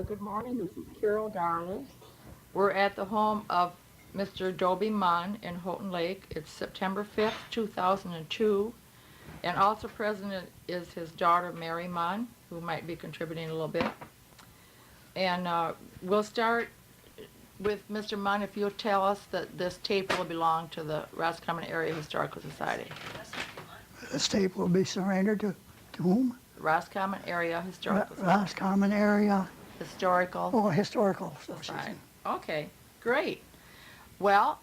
Good morning. This is Carol Darlis. We're at the home of Mr. Dobie Munn in Houghton Lake. It's September 5th, 2002. And also present is his daughter, Mary Munn, who might be contributing a little bit. And we'll start with Mr. Munn, if you'll tell us that this tape will belong to the Roscommon Area Historical Society. This tape will be surrendered to whom? Roscommon Area Historical Society. Roscommon Area. Historical Association. Okay, great. Well,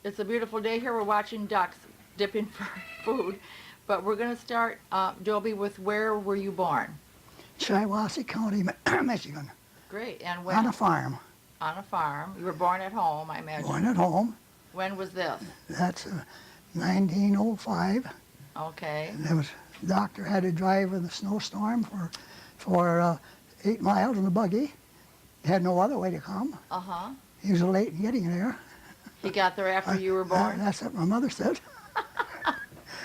it's a beautiful day here. We're watching ducks dipping for food. But we're going to start, Dobie, with where were you born? Shiawassee County, Michigan. Great. And when? On a farm. On a farm. You were born at home, I imagine. Born at home. When was this? That's 1905. Okay. And there was, the doctor had to drive in the snowstorm for 8 miles in a buggy. He had no other way to come. Uh-huh. He was late in getting there. He got there after you were born? That's what my mother said.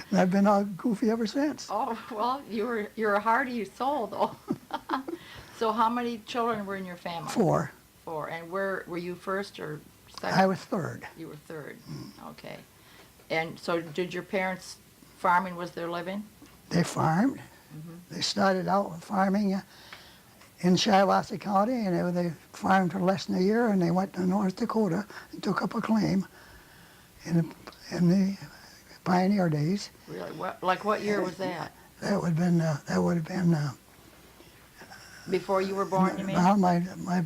And I've been all goofy ever since. Oh, well, you're a hardy soul, though. So how many children were in your family? 4. 4. And where were you first or second? I was 3rd. You were 3rd. Okay. And so did your parents, farming was their living? They farmed. Mm-hmm. They started out with farming in Shiawassee County, and they farmed for less than a year, and they went to North Dakota and took up a claim in the pioneer days. Really? What year was that? That would have been before you were born, you mean? Well, my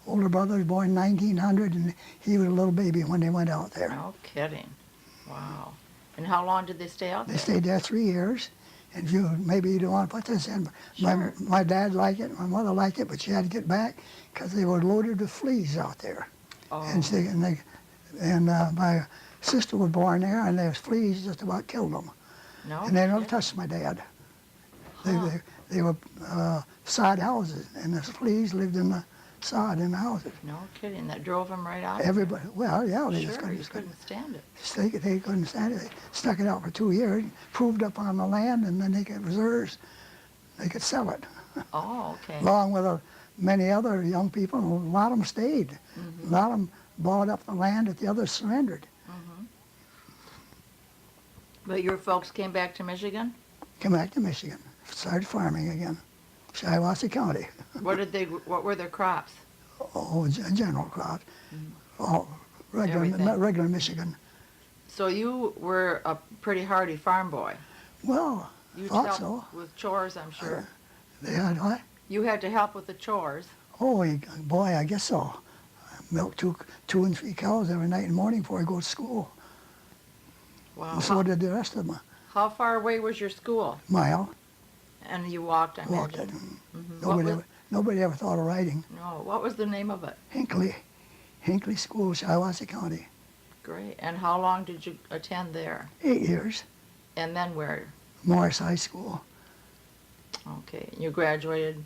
older brother was born in 1900, and he was a little baby when they went out there. No kidding. Wow. And how long did they stay out there? They stayed there 3 years. And maybe you don't want to put this in, but sure. my dad liked it, my mother liked it, but she had to get back because they were loaded with fleas out there. Oh. And my sister was born there, and those fleas just about killed them. No. And they never touched my dad. Huh. They were sod houses, and the fleas lived in the sod in the houses. No kidding. That drove them right out. Everybody. Well, yeah, they sure, just couldn't stand it. They couldn't stand it. They stuck it out for 2 years, proved up on the land, and then they get reserves. They could sell it. Oh, okay. Along with many other young people, and a lot of them stayed. Mm-hmm. A lot of them bought up the land that the others surrendered. Mm-hmm. But your folks came back to Michigan? Came back to Michigan, started farming again, Shiawassee County. What were their crops? Oh, general crop. Mm-hmm. All regular Michigan. So you were a pretty hardy farm boy. Well, you thought so. With chores, I'm sure. They had what? You had to help with the chores. Oh, boy, I guess so. Milk 2 and 3 cows every night and morning before I go to school. Wow. And so did the rest of them. How far away was your school? Mile. And you walked, I Walked it. imagine. Mm-hmm. Nobody ever thought of writing. No. What was the name of it? Hinckley School, Shiawassee County. Great. And how long did you attend there? 8 years. And then where? Morris High School. Okay. You graduated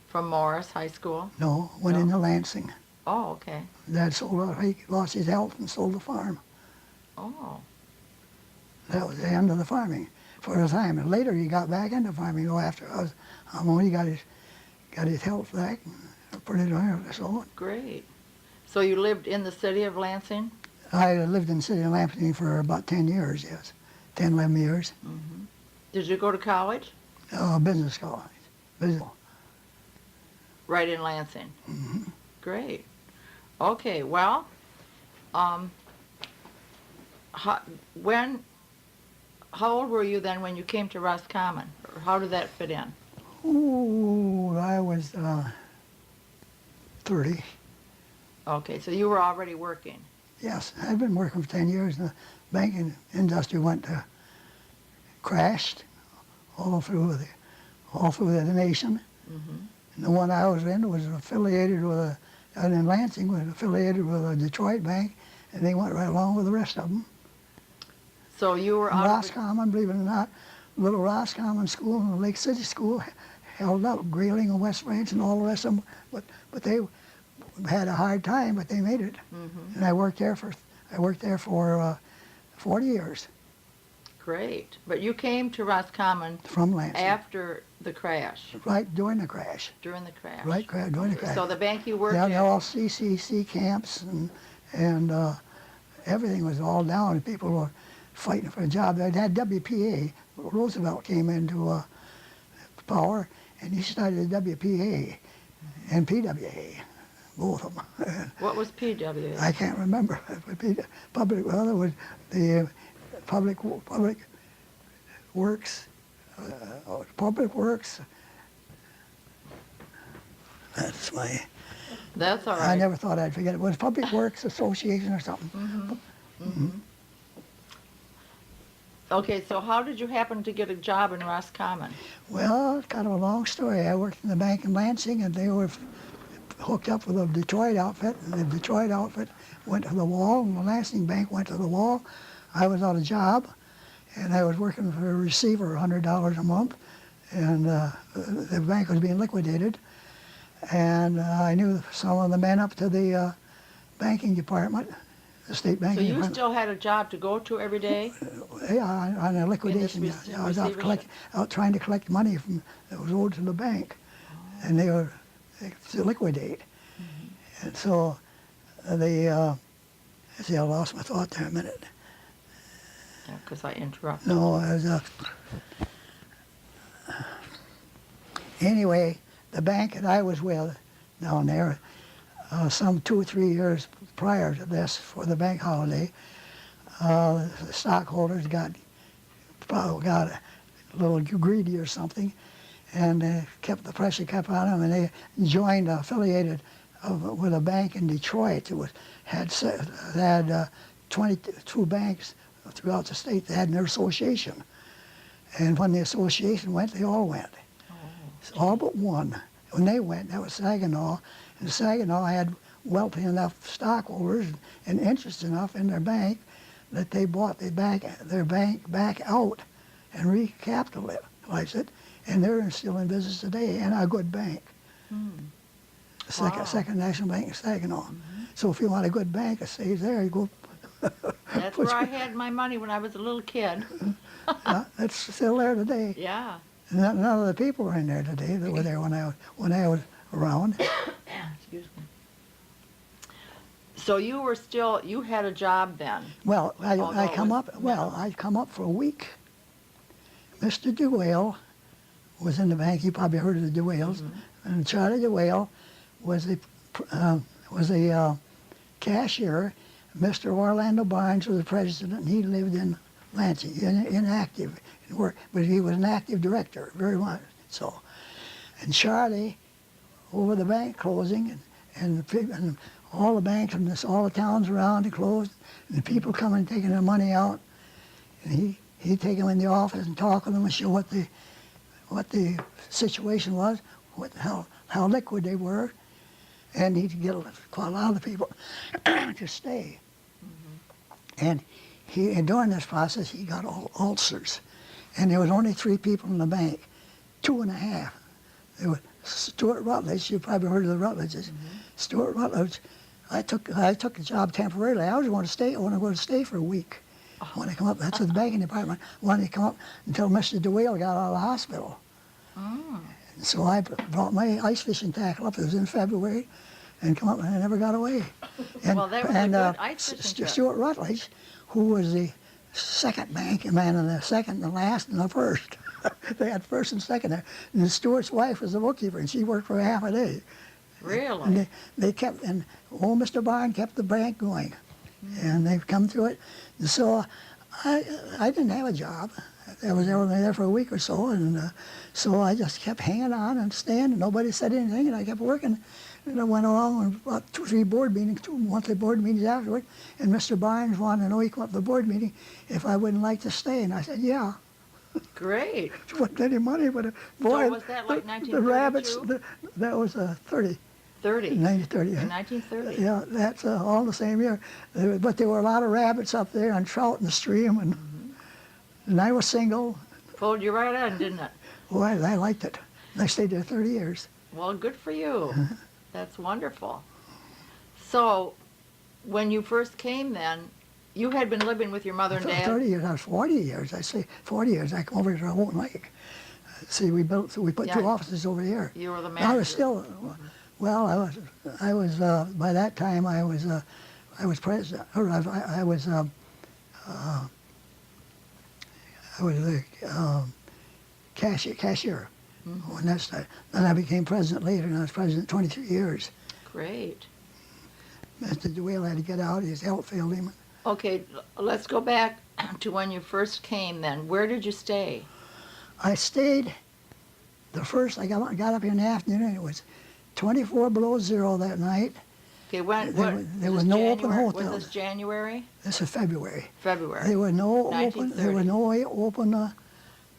from Morris High School? No, went into Lansing. Oh, okay. Dad he lost his health and sold the farm. Oh. That was the end of the farming for a time. And later he got back into farming after when he got his health back and put it on. So. Great. So you lived in the city of Lansing? I lived in the city of Lansing for about 10 years, yes. 10, 11 years. Mm-hmm. Did you go to college? Business college. Business. Right in Lansing? Mm-hmm. Great. Okay, well, how old were you then when you came to Roscommon? Or how did that fit in? Oh, I was 30. Okay, so you were already working. Yes, I'd been working for 10 years. The banking industry crashed all through the nation. Mm-hmm. And the one I was in was affiliated with in Lansing was affiliated with a Detroit bank, and they went right along with the rest of them. So you were out Roscommon, believe it or not, little Roscommon school and the Lake City school held up, Grayling and West Branch and all the rest of them, but they had a hard time, but they made it. Mm-hmm. And I worked there for 40 years. Great. But you came to Roscommon from Lansing. after the crash, Right during the crash. during the crash. Right during the crash. So the bank you worked Yeah, they're at, all CCC camps and everything was all down and people were fighting for a job. They had WPA. Roosevelt came into power and he started WPA and PWA, both of them. what was PWA? I can't remember. Public, well, it was the public works, public works. That's my. That's all right. I never thought I'd forget it. It was Public Works Association or something. Okay, so how did you happen to get a job in Roscommon? Well, it's kind of a long story. I worked in the bank in Lansing, and they were hooked up with a Detroit outfit, and the Detroit outfit went to the wall, and the Lansing bank went to the wall. I was on a job, and I was working for a receiver, $100 a month, and the bank was being liquidated. And I knew some of the men up to the banking department, the state So banking you department. still had a job to go to every day? Yeah, on a liquidation. I was out, out trying to collect money from that was owed to the bank, and they were to liquidate. And so see, I lost my thought there a minute. Yeah, because I interrupted. No, I was anyway, the bank that I was with down there, some 2 or 3 years prior to this, for the bank holiday, the stockholders got a little greedy or something, and the pressure kept on them, and they joined, affiliated with a bank in Detroit that had 22 banks throughout the state. They had their association, and when the association went, they all went. All but one. When they went, that was Saginaw, and Saginaw had wealthy enough stockholders and interest enough in their bank that they bought their bank back out and recapitalized it, and they're still in business today, and a good bank. Second National Bank in Saginaw. So if you want a good bank that stays there, you go. That's where I had my money when I was a little kid. It's still there today. Yeah. None of the people are in there today that were there when I was around. Excuse me. So you had a job then? Well, I come up for a week. Mr. DeWale was in the bank. You probably heard of the DeWales. And Charlie DeWale was the cashier. Mr. Orlando Barnes was the president, and he lived in Lansing, inactive in work, but he was an active director, very much so. And Charlie, over the bank closing, and all the banks and all the towns around had closed, and the people coming and taking their money out, and he'd take them in the office and talk with them and show what the situation was, how liquid they were, and he'd get quite a lot of the people to stay. And during this process, he got all ulcers. And there was only 3 people in the bank, 2.5. There was Stuart Rutledge. You probably heard of the Rutledges. Stuart Rutledge. I took the job temporarily. I was going to stay. I wanted to go to stay for a week. When I come up, that's the banking department. When I come up until Mr. DeWale got out of the hospital. And so I brought my ice fishing tackle up. It was in February, and come up, and I never got away. And, Well, that was a good ice fishing trip. Stuart Rutledge, who was the second banking man, and the second, the last, and the first. They had first and second there. And Stuart's wife was the bookkeeper, and she worked for half a day. Really? And they kept, and old Mr. Barnes kept the bank going. And they've come through it. And so I didn't have a job. I was only there for a week or so, and so I just kept hanging on and staying, and nobody said anything, and I kept working. And I went along and about 2 or 3 board meetings, 2 monthly board meetings afterward, and Mr. Barnes wanted to know, he come up to the board meeting, if I wouldn't like to stay, and I said, yeah. Great. It wasn't any money, but boy, So was that like the rabbits, 1932? that was 30. 30. 1930. In 1930. Yeah, that's all the same year. But there were a lot of rabbits up there and trout in the stream, and I was single. Pulled you right on, didn't it? Boy, I liked it. I stayed there 30 years. Well, good for you. That's wonderful. So, when you first came then, you had been living with your mother and dad? 30 years, I was 40 years. I say 40 years. I come over to Houghton Lake. See, we put Yeah. two offices over here. You were the I manager. was still, well, I was by that time I was president, or I was the cashier when that started. Then I became president later, and I was president 23 years. Great. Mr. Dewey had to get out; his health failed him. Okay, let's go back to when you first came then. Where did you stay? I stayed. I got up in the afternoon, and it was 24 below zero that night. Okay, when There was no open January? hotels. Was this January? This is February. February. There were no open. 1930. There were no open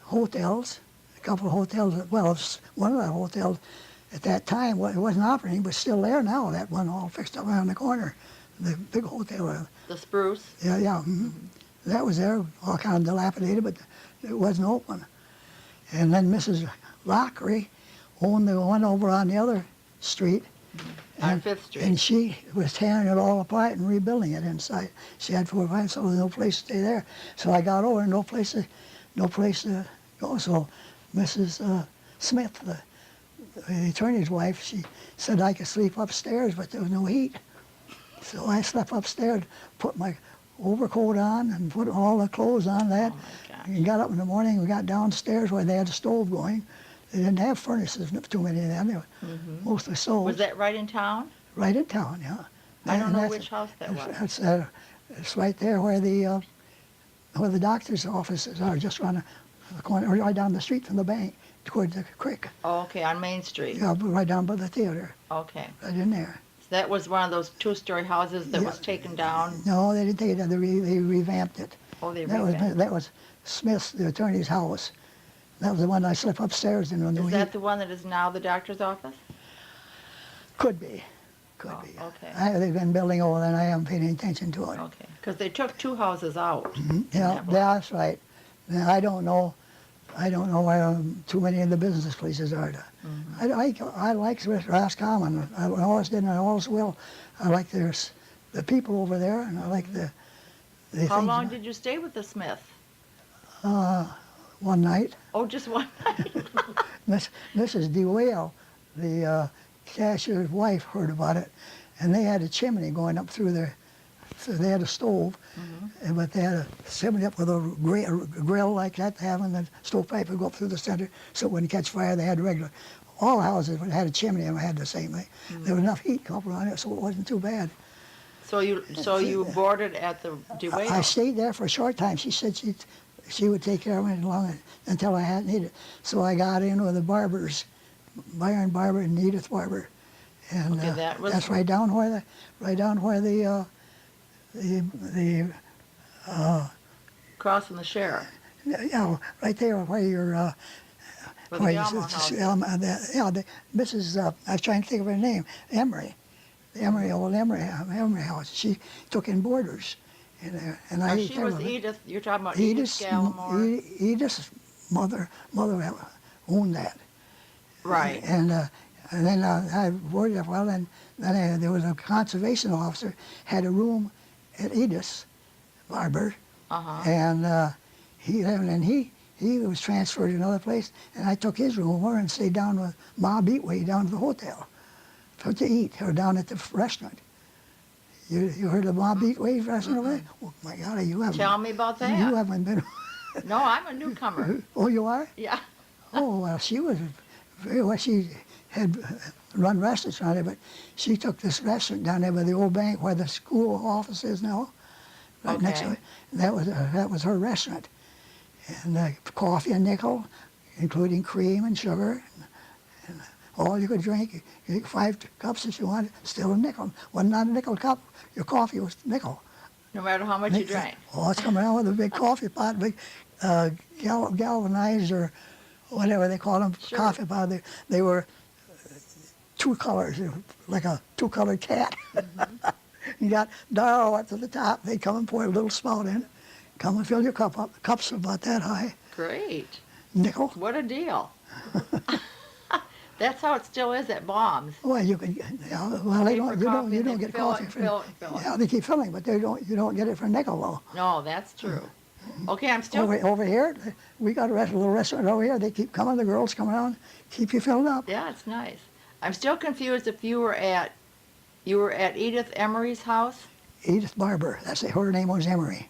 hotels. A couple of hotels. Well, one of the hotels at that time it wasn't operating, but still there now. That one all fixed up around the corner, the big hotel. The Spruce? Yeah, yeah. That was there, all kind of dilapidated, but it wasn't open. And then Mrs. Lockery owned the one over on the other street. On 5th Street. And she was tearing it all apart and rebuilding it inside. She had 4 or 5, so there was no place to stay there. So I got over, no place to go. So Mrs. Smith, the attorney's wife, she said I could sleep upstairs, but there was no heat. So I slept upstairs, put my overcoat on and put all the clothes on that. Oh my gosh. And got up in the morning, we got downstairs where they had a stove going. They didn't have furnaces, too many of them. They were mostly stoves. Was that right in town? Right in town, yeah. I don't And know that's- which house that was. It's right there where the doctor's offices are, just around the corner, or right down the street from the bank, towards the creek. Oh, okay, on Main Street. Yeah, right down by the theater, Okay. right in there. So that was one of those 2-story houses that Yeah. was taken down? No, they didn't take it down. They revamped it. Oh, they That revamped it. was Smith's, the attorney's house. That was the one I slept upstairs in. Is that the one that is now the doctor's office? Could be. Oh, Be. okay. They've been building over there, and I haven't paid any attention to it. Okay, because they took 2 houses out. Yeah, that block. that's right. Now, I don't know where too many of the business places are. I like Roscommon. I always did, and I always will. I like the people over there, and I like the How things. long did you stay with the Smith? One night, Oh, just one night? Mrs. DeWale, the cashier's wife, heard about it, and they had a chimney going up through there. So they had a stove, but they had a chimney up with a grill like that to have, and the stovepipe would go up through the center so it wouldn't catch fire. They had regular. All houses had a chimney and had the same thing. There was enough heat come up around it, so it wasn't too bad. So you boarded at the DeWayne? I stayed there for a short time. She said she would take care of me until I had needed. So I got in with the barbers, Byron Barber and Edith Barber, and Okay, that's right down where the Crossing the sheriff. yeah, right there where you're. Where the Elmo house is. Mrs. I was trying to think of her name, Emery, old Emery house. She took in boarders, and I. She was Edith. You're talking about Edith Gallimore. Edith's mother owned that. Right. And then I boarded up well, and then there was a conservation officer had a room at Edith's Barber, and he was transferred to another place, and I took his room over and stayed down with Ma Beatway down to the hotel to eat, or down at the restaurant. You heard of Ma Beatway's restaurant over there? Oh my God, you haven't. Tell me about that. You haven't been. No, I'm a newcomer. Oh, you are? Yeah. Oh, well, she was very well. She had run restaurants around there, but she took this restaurant down there by the old bank where the school office is now, right next to Okay. it. That was her restaurant, and coffee a nickel, including cream and sugar, and all you could drink. You drink 5 cups if you wanted, still a nickel. Wasn't not a nickel cup. Your coffee was nickel. No matter how much you drank. Oh, it's coming around with a big coffee pot, big galvanized or whatever they call them, Sure. coffee pot. They were 2 colors, like a 2-colored cat. You got Darrow up to the top. They'd come and pour a little spout in. Come and fill your cup up. The cups are about that high. Great. Nickel. What a deal. That's how it still is at Baum's. Well, you can, yeah, well, they Pay don't, for you don't, coffee you and don't they get fill it coffee and for, fill it and fill it. yeah, they keep filling, but you don't get it for a nickel though. No, that's true. Okay, I'm still. Over here, we got a little restaurant over here, they keep coming, the girls come around, keep you filled up. Yeah, it's nice. I'm still confused if you were at Edith Emery's house. Edith Barber, her name was Emery.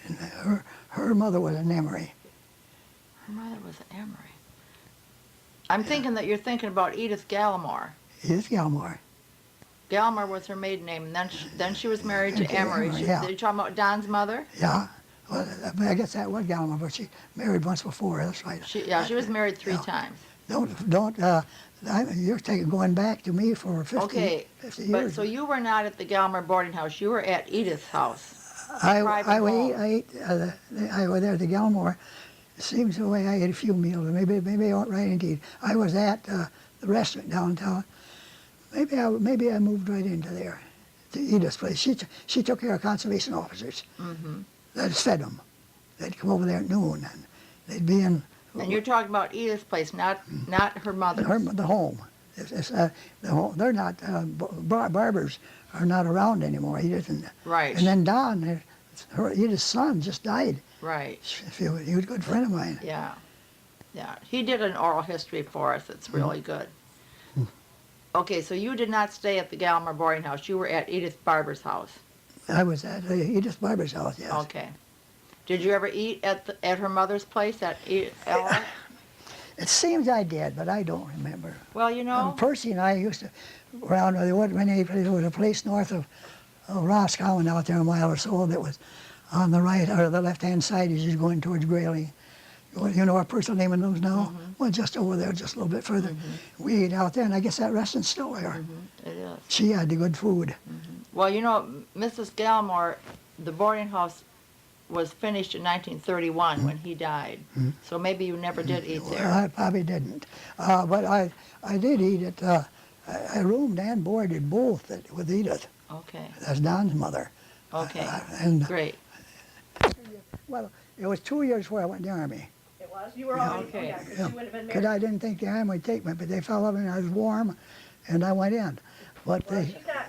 And her mother was an Emery. Her mother was Emery. I'm thinking that you're thinking about Edith Gallimore. Edith Gallimore. Gallimore was her maiden name, and then she was married to Okay, Emery. Emery, yeah. Are you talking about Don's mother? Yeah, well, I guess that was Gallimore, but she married once before, that's right. She was married 3 Yeah. times. You're going back to me for 50, Okay, 50 but years. so you were not at the Gallimore boarding house. You were at Edith's house. I home. was there at the Gallimore. It seems the way I ate a few meals. Maybe I wasn't right indeed. I was at the restaurant downtown. Maybe I moved right into there, to Edith's place. She took care of conservation officers. Mm-hmm. That fed them. They'd come over there at noon, and they'd be in. And you're talking about Edith's place, not her mother's. The home. The home. They're not barbers are not around anymore. Edith and Right. And then Don, Edith's son, just died. Right. He was a good friend of mine. Yeah. Yeah. He did an oral history for us. It's really good. Okay, so you did not stay at the Gallimore boarding house. You were at Edith Barber's house. I was at Edith Barber's house. Yes. Okay. Did you ever eat at her mother's place at Ella? It seems I did, but I don't remember. Well, you know. Percy and I used to around. There was a place north of Roscommon out there a mile or so that was on the right or the left-hand side as you're going towards Grayling. You know our personal name in those now? Mm-hmm. Well, just over there, just a little bit further. Mm-hmm. We ate out there, and I guess that restaurant's still there. Mm-hmm. It is. She had the good food. Well, you know, Mrs. Gallimore, the boarding house was finished in 1931 when he died. So maybe you never did eat Well, there. I probably didn't. But I did eat at, I roomed and boarded both with Edith. Okay. That's Don's mother. Okay. And, Great. well, it was 2 years before I went in the Army. It was? You were already, Okay. yeah, 'cause Yeah. you wouldn't have been Because married. I didn't think the Army would take me, but they fell over and I was warm, and I went in. But Well, they, she's not.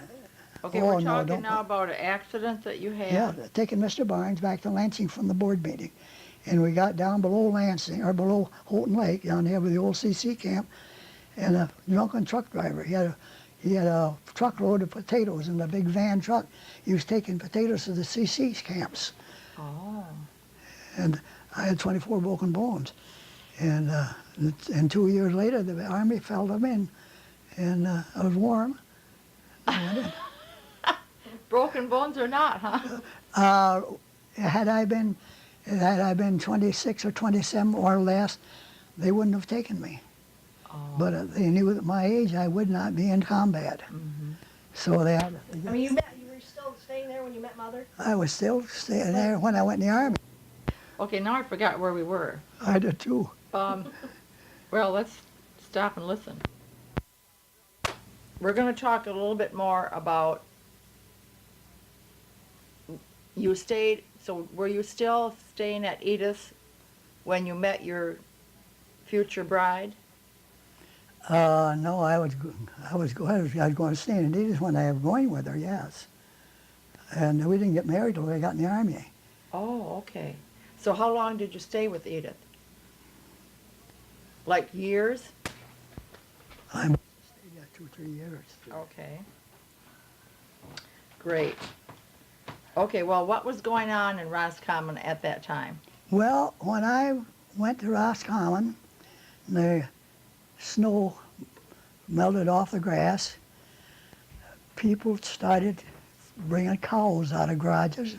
Okay, Oh, we're no, talking don't- now about an accident that you had. yeah, taking Mr. Barnes back to Lansing from the board meeting. And we got down below Lansing, or below Houghton Lake, down there with the old CC camp, and a drunken truck driver. He had a truckload of potatoes in the big van truck. He was taking potatoes to the CC camps. Oh. And I had 24 broken bones. And 2 years later, the Army felled him in, and I was warm. I went in. Broken bones or not, huh? Had I been 26 or 27 or less, they wouldn't have taken me. Oh. But they knew at my age I would not be in combat. So they had. I mean, you were still staying there when you met Mother? I was still staying there when I went in the Army. Okay, now I forgot where we were. I did too. Well, let's stop and listen. We're going to talk a little bit more about you stayed, so were you still staying at Edith's when you met your future bride? No, I was going to stay in Edith when I was going with her. Yes. And we didn't get married till I got in the Army. Oh, okay. So how long did you stay with Edith? Like years? I stayed there 2 or 3 years. Okay. Great. Okay, well, what was going on in Roscommon at that time? Well, when I went to Roscommon, the snow melted off the grass. People started bringing cows out of garages,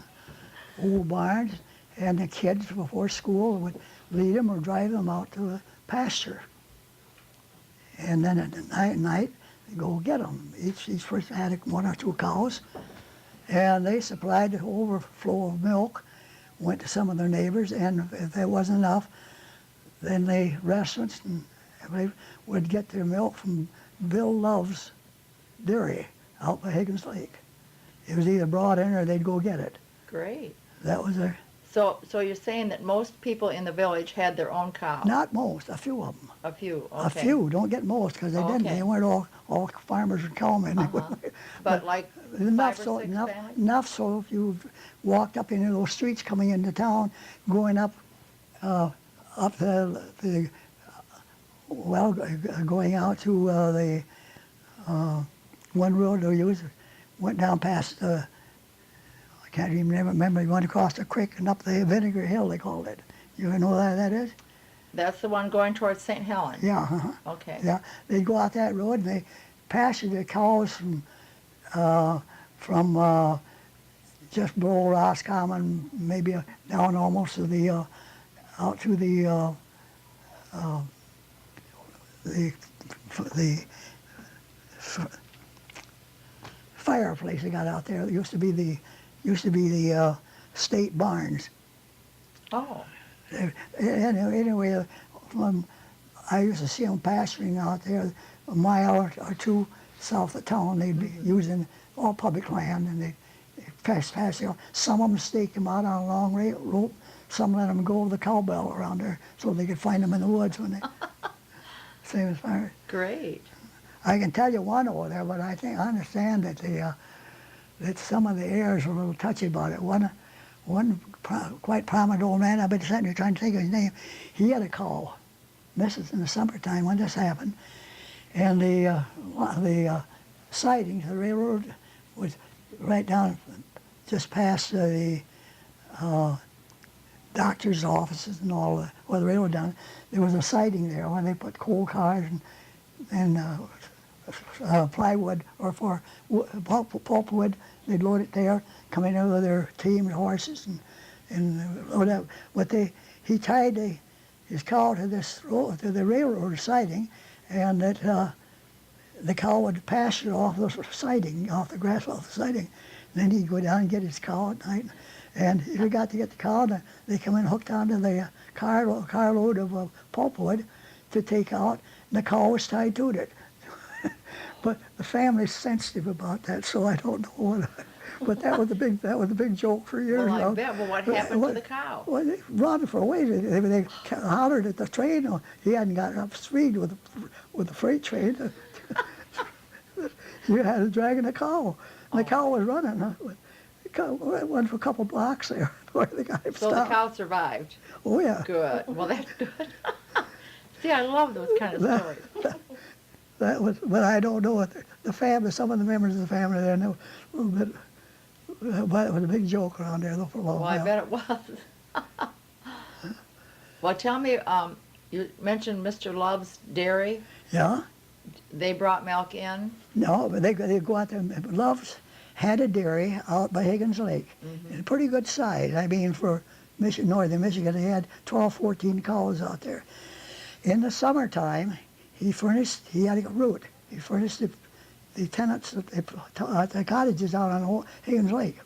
old barns, and the kids before school would lead them or drive them out to the pasture. And then at night, they'd go get them. Each person had 1 or 2 cows, and they supplied the overflow of milk, went to some of their neighbors, and if there wasn't enough, then the restaurants and everybody would get their milk from Bill Love's dairy out by Higgins Lake. It was either brought in or they'd go get it. Great. That was their So you're saying that most people in the village had their own cow? Not most, a few of them. A few, okay. A few, don't get most, because they didn't. Okay. They weren't all farmers and cowmen. Uh-huh. But like enough 5 or so 6 enough, families? enough so if you walked up into those streets coming into town, going up the well, going out to the one road they used, went down past I can't even remember. You went across the creek and up the Vinegar Hill, they called it. You know what that is? That's the one going towards St. Helen? Yeah. Okay. Yeah, they'd go out that road and they pasture the cows from just below Roscommon, maybe down almost to the out to the fireplace they got out there. It used to be the state barns. Oh, Anyway, I used to see them pasturing out there a mile or two south of town. They'd be using all public land, and they pasture. Some of them staked them out on a long rope. Some let them go with the cowbell around there so they could find them in the woods when they. Same as fire. great. I can tell you one over there, but I understand that that some of the heirs were a little touchy about it. One quite prominent old man, I've been sitting here trying to think of his name. He had a cow. This is in the summertime when this happened, and the siding, the railroad, was right down just past the doctor's offices and all where the railroad down. There was a siding there where they put coal cars and plywood, or for pulpwood. They'd load it there, come in with their team and horses and load up. But he tied his cow to to the railroad siding, and that the cow would pasture off the siding, off the grass off the siding. And then he'd go down and get his cow at night. And if he got to get the cow, they come in hooked onto the carload of pulpwood to take out, and the cow was tied to it. But the family's sensitive about that, so I don't know what. But that was a big joke for years. Well, I bet. Well, what happened to the cow? Well, they run for a ways. They hollered at the train. He hadn't got up speed with the freight train. You had to drag in a cow. And the cow was running. The cow went for a couple blocks there where the guy stopped. So the cow survived. Oh yeah. Good. Well, that's good. See, I love those kind of stories. That was, but I don't know what the family. Some of the members of the family there know a little bit. But it was a big joke around there though for a long while. Well, I bet it was. Well, tell me, you mentioned Mr. Love's Dairy. Yeah. They brought milk in. No, but they go out there. Love's had a dairy out by Higgins Lake, a pretty good size. I mean, for northern Michigan, they had 12, 14 cows out there. In the summertime, he had a route. He furnished the tenants at the cottages out on Higgins Lake.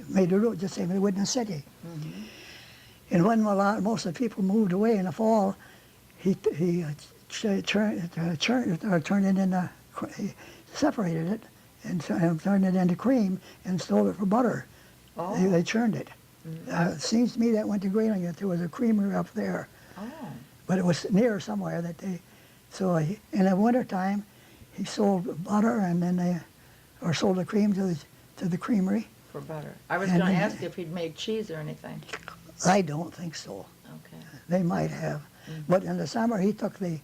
Made the route just same as they would in the city. And when most of the people moved away in the fall, he turned it into, he separated it and turned it into cream and sold it for butter. Oh. They churned it. It seems to me that went to Grayling, that there was a creamery up there. Oh. But it was near somewhere that so in the wintertime, he sold butter and then sold the cream to the creamery. For butter. I was And going to then- ask if he'd made cheese or anything. I don't think so. Okay. They might have. But in the summer, he took the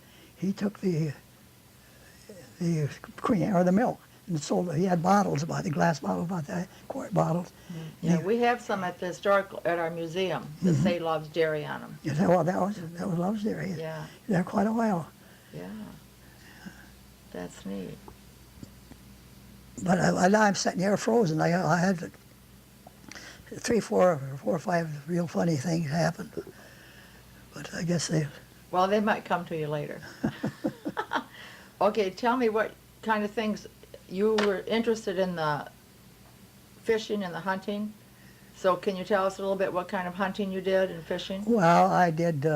cream or the milk and sold it. He had bottles glass bottles about that, quart bottles. Yeah, we have some at our museum that say Love's Dairy on them. You say, well, that was Love's Dairy. Yeah. There quite a while. Yeah. That's neat. But I'm sitting here frozen. I had 4 or 5 real funny things happen. But I guess Well, they might come to you later. Okay, tell me what kind of things you were interested in, the fishing and the hunting. So can you tell us a little bit what kind of hunting you did and fishing? Well, I did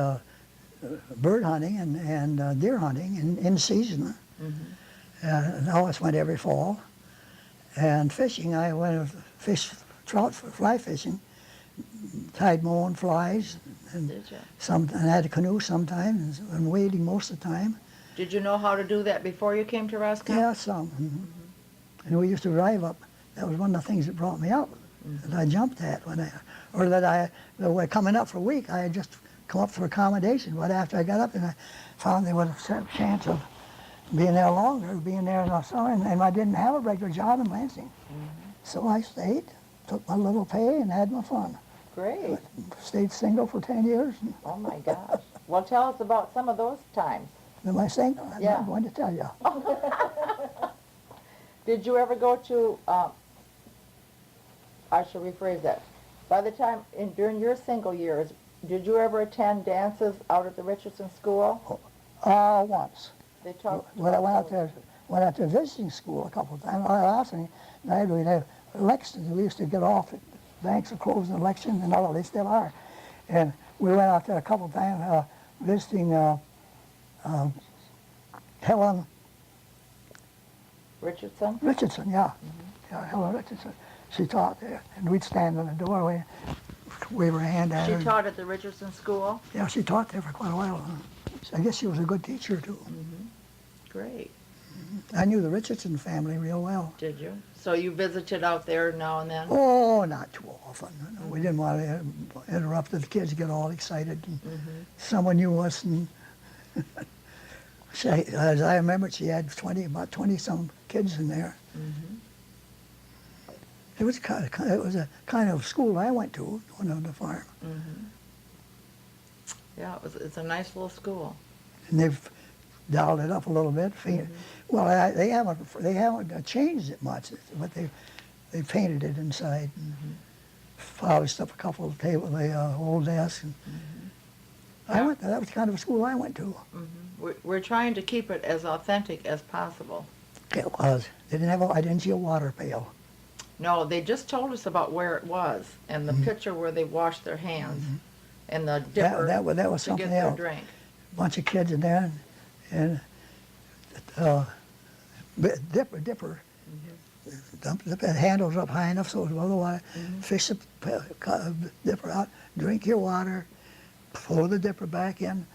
bird hunting and deer hunting in season. And I always went every fall. And fishing, I went trout fly fishing tied my own flies, and Did you? and I had a canoe sometimes, and wading most of the time. Did you know how to do that before you came to Roscommon? Yeah, some. And we used to drive up. That was one of the things that brought me up, that I jumped at coming up for a week, I had just come up for accommodation. But after I got up and I found there was a chance of being there longer, being there in the summer, and I didn't have a regular job in Lansing. So I stayed, took my little pay, and had my fun. Great. Stayed single for 10 years. Oh my gosh. Well, tell us about some of those times. Am I single? I'm Yeah. not going to tell you. Did you ever go to, I should rephrase that. By the time, during your single years, did you ever attend dances out at the Richardson School? Once. They taught. When I went out to visiting school a couple of times, last night we'd have elections. We used to get off at banks of closing elections, and all they still are. And we went out there a couple of times visiting Helen Richardson? Richardson, yeah. Yeah, Helen Richardson. She taught there, and we'd stand in the doorway, wave her hand at her. She taught at the Richardson School? Yeah, she taught there for quite a while. I guess she was a good teacher, too. Great. I knew the Richardson family real well. Did you? So you visited out there now and then? Oh, not too often. No, we didn't want to interrupt the kids get all excited. And someone knew us, and as I remember, she had about 20-some kids in there. It was a kind of school I went to on the farm, Yeah, it's a nice little school. and they've dialed it up a little bit. Well, they haven't changed it much, but they painted it inside, and polished up a couple of the old desks. And Yeah. that was kind of a school I went to. We're trying to keep it as authentic as possible. It was. They didn't have. I didn't see a water pail. No, they just told us about where it was and the picture where they washed their hands and the dipper That was to get something their else. drink. Bunch of kids in there, and dipper. Dump the handles up high enough so it was above the water. Fish the dipper out. Drink your water. Pull the dipper back in.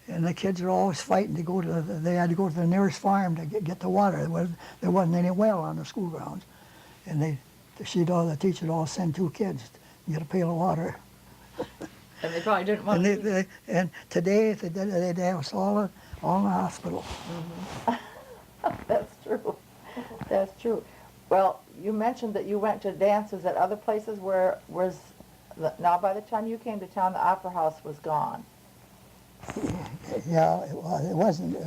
And the kids are always fighting to go to. They had to go to the nearest farm to get the water. There wasn't any well on the school grounds, and the teacher would all send 2 kids to get a pail of water. And they probably didn't want to. And today, if they did it, they'd have us all in the hospital. That's true. That's true. Well, you mentioned that you went to dances at other places where now by the time you came to town, the Opera House was gone. Yeah, it was. It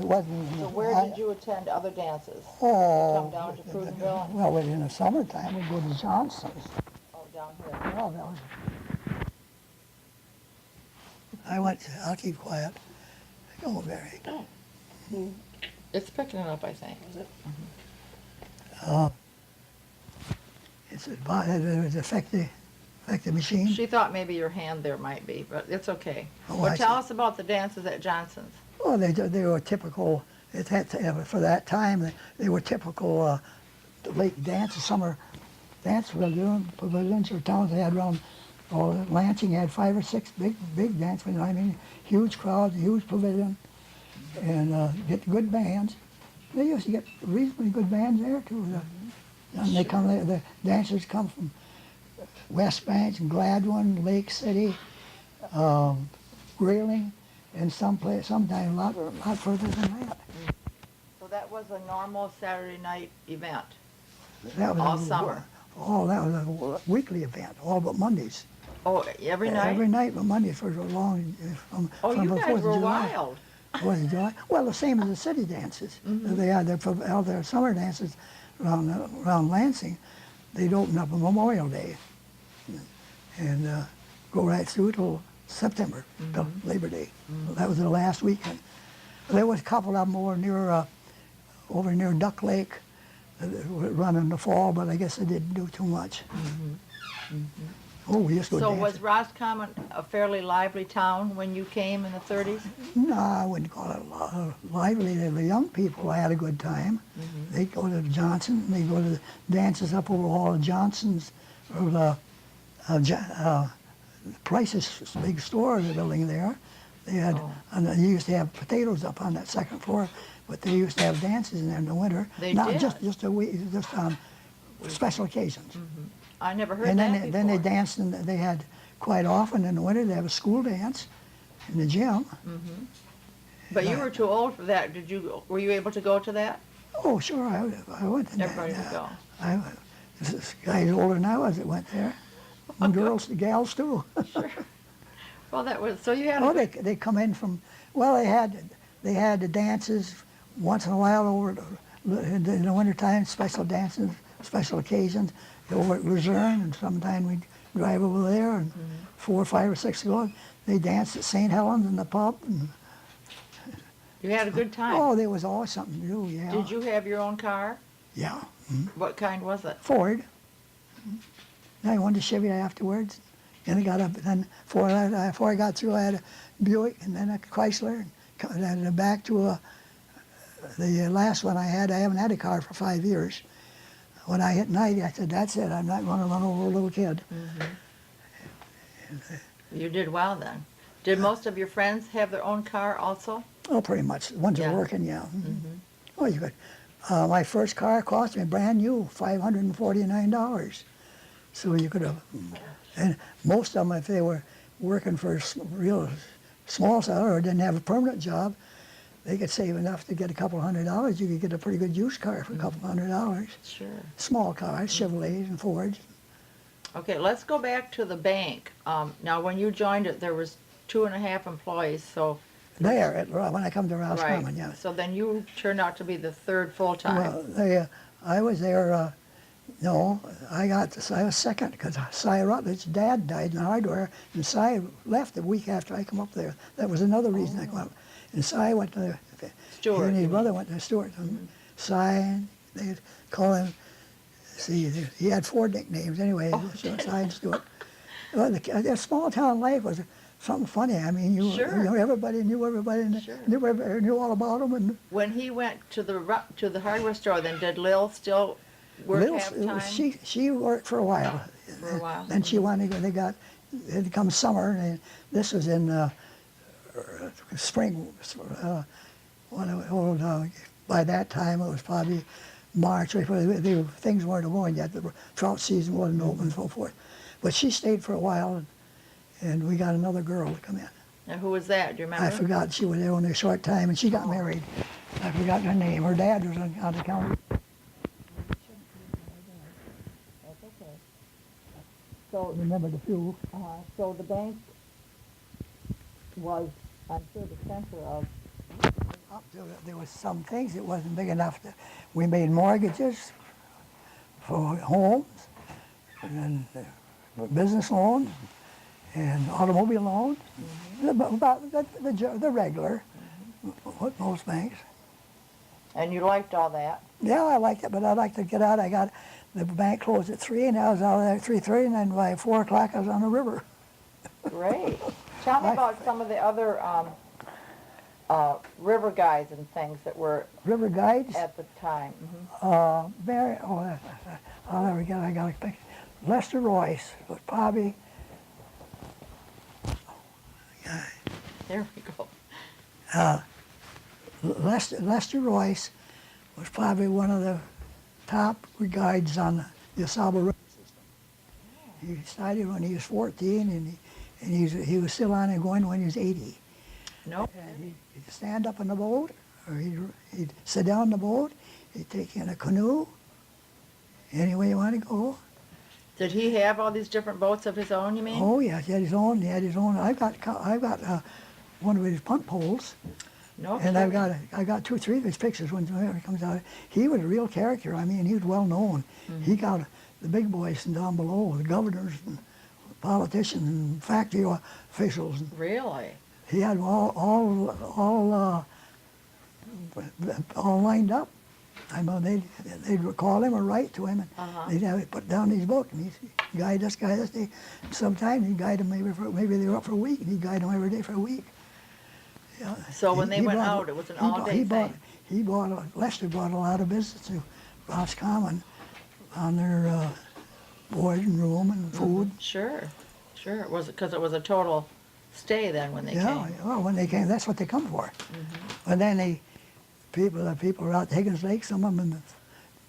wasn't. So where did you attend other dances? Oh, Come down to Prudenville? well, in the summertime, we'd go to Johnson's. Oh, down here. Oh, that was. I'll keep quiet. Go, Barry. It's picking it up, I think. It affect the machine. She thought maybe your hand there might be, but it's okay. Oh, Well, I tell see. us about the dances at Johnson's. Well, they were typical. For that time, they were typical lake dances, summer dance pavilions or towns they had around. Lansing had 5 or 6 big dance pavilions. I mean, huge crowds, huge pavilion, and get good bands. They used to get reasonably good bands there too. And the dancers come from West Bank and Gladwin, Lake City, Grayling, and sometimes a lot further than that. So that was a normal Saturday night event. That was All summer. That was a weekly event, all but Mondays. Oh, every night? Every night but Mondays for a long. Oh, from you the guys 4th of were July. wild. 4th of July. Well, the same as the city dances. They had their summer dances around Lansing. They'd open up on Memorial Day and go right through till September, till Labor Day. That was the last weekend. There was a couple of them over near Duck Lake that would run in the fall, but I guess they didn't do too much. Oh, we used to go So dancing. was Roscommon a fairly lively town when you came in the 30s? No, I wouldn't call it lively. The young people had a good time. They'd go to Johnson. They'd go to the dances up over all the Johnsons, or the Price's big store, the building there. They had, Oh. and they used to have potatoes up on that second floor, but they used to have dances in there in the winter. They Not did? just a week, just on special occasions. I never heard And that then then they before. danced, and they had quite often in the winter they have a school dance in the gym. But you were too old for that. Were you able to go to that? Oh, sure, I went to that. Everybody would go. This guy's older than I was that went there. And girls, the gals too. Well, that was, so you had Oh, a they come in from, well, they had the dances once in a while over in the wintertime, special dances, special occasions over at Luzerne, and sometime we'd drive over there, and 4, 5, or 6 ago, they danced at St. Helens in the pub. And, you had a good time. oh, there was always something to do, yeah. Did you have your own car? Yeah, What kind was it? Ford. Then I went to Chevy afterwards, and I got up, then before I got through, I had a Buick, and then a Chrysler, and then back to the last one I haven't had a car for 5 years. When I hit 90, I said, that's it, I'm not going to run over a little kid. You did well then. Did most of your friends have their own car also? Oh, pretty much. The ones that Yeah. are working, yeah. Oh, you could. My first car cost me brand new, $549. So you could have, and most of them, if they were working for a real small salary or didn't have a permanent job, they could save enough to get a couple $100. You could get a pretty good used car for a couple $100. Sure. Small cars, Chevrolets and Fords. Okay, let's go back to the bank. Now, when you joined it, there was 2.5 employees, so. There, when I come to Right. Roscommon, yeah. So then you turned out to be the third full-time. Well, I was there, no, I was second because Cy Rutledge's dad died in hardware, and Cy left a week after I come up there. That was another reason I come up. And Cy went to, Stewart, and you his mean. brother went to Stewart. And Cy, they'd call him, see, he had 4 nicknames anyway, so Cy and Stewart. Well, the small town life was something funny. I mean, Sure. everybody knew everybody, and Sure. knew all about them. And When he went to the hardware store, then did Lil still work Lil, half-time? she worked for a while. For a while. Then she wanted to go, it had come summer, and this was in spring. By that time, it was probably March. Things weren't going yet. The trout season wasn't open and so forth. But she stayed for a while, and we got another girl to come in. And who was that? Do you remember? I forgot. She was there only a short time, and she got married. I forgot her name. Her dad was on the county. So, Remember the few. so the bank was, I'm sure, the center of. There was some things that wasn't big enough. We made mortgages for homes, and business loans, and automobile loans. About the regular, what most banks. And you liked all that? Yeah, I liked it, but I'd like to get out. The bank closed at 3, and I was out there at 3:30, and then by 4 o'clock I was on the river. Great. Tell me about some of the other river guides and things that were River guides. at the time. I'll never get. I got a picture. Lester Royce was probably. There we go. Lester Royce was probably one of the top guides on the Asaba River system. He started when he was 14, and he was still on and going when he was 80. Nope. And he'd stand up in the boat, or he'd sit down in the boat, he'd take in a canoe, any way you want to go. Did he have all these different boats of his own, you mean? Oh yeah, he had his own. I've got one of his punt poles, No. and I've got 2 or 3 of his pictures when he comes out. He was a real character. I mean, he was well known. He got the big boys from down below, the governors and politicians and factory officials. Really? He had them all lined up. I know they'd call him or write to him, and they'd have it put down his book, and he'd guide this, guide this. Sometimes he'd guide them maybe they were up for a week, and he'd guide them every day for a week. Yeah, So when they went out, it was an all-day thing? Lester brought a lot of business to Roscommon on their board and room and food. Sure. Sure, it was, because it was a total stay then when they Yeah, came. well, when they came, that's what they come for. And then the people are out Higgins Lake, some of them, and the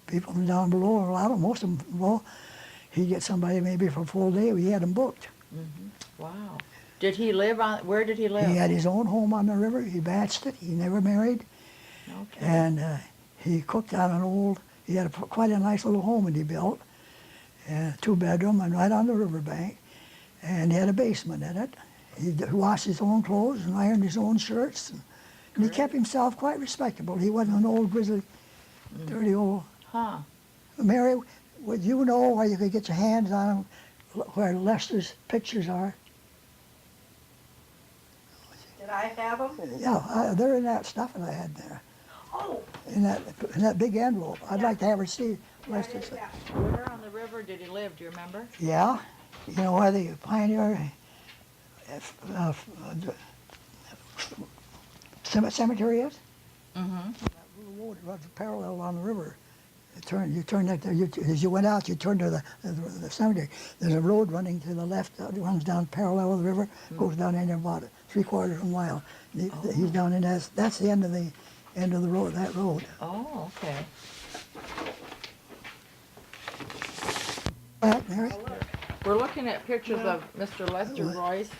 people from down below, a lot of them, most of them, well, he'd get somebody maybe for a full day, we had them booked. Wow. Did he live on, where did he live? He had his own home on the river, he batched it, he never married, Okay. and he cooked on an old, he had quite a nice little home that he built, and 2-bedroom and right on the riverbank, and he had a basement in it. He washed his own clothes and ironed his own shirts, and he Great. kept himself quite respectable. He wasn't an old grizzly, dirty old. Huh. Mary, would you know where you could get your hands on him, where Lester's pictures are? Did I have them? Yeah, they're in that stuff that I had there, Oh, in that big envelope. I'd like to have her see yeah, Lester's. yeah. Where on the river did he live, do you remember? Yeah, you know where the Pioneer cemetery is? Mm-hmm. That little road that runs parallel on the river. You turn that there. As you went out, you turned to the cemetery. There's a road running to the left that runs down parallel with the river, goes down in there about 3/4 of a mile. He's down in that. That's the end of the road. That road. Oh, okay. Right, Mary? We're looking at pictures of Mr. Lester Royce,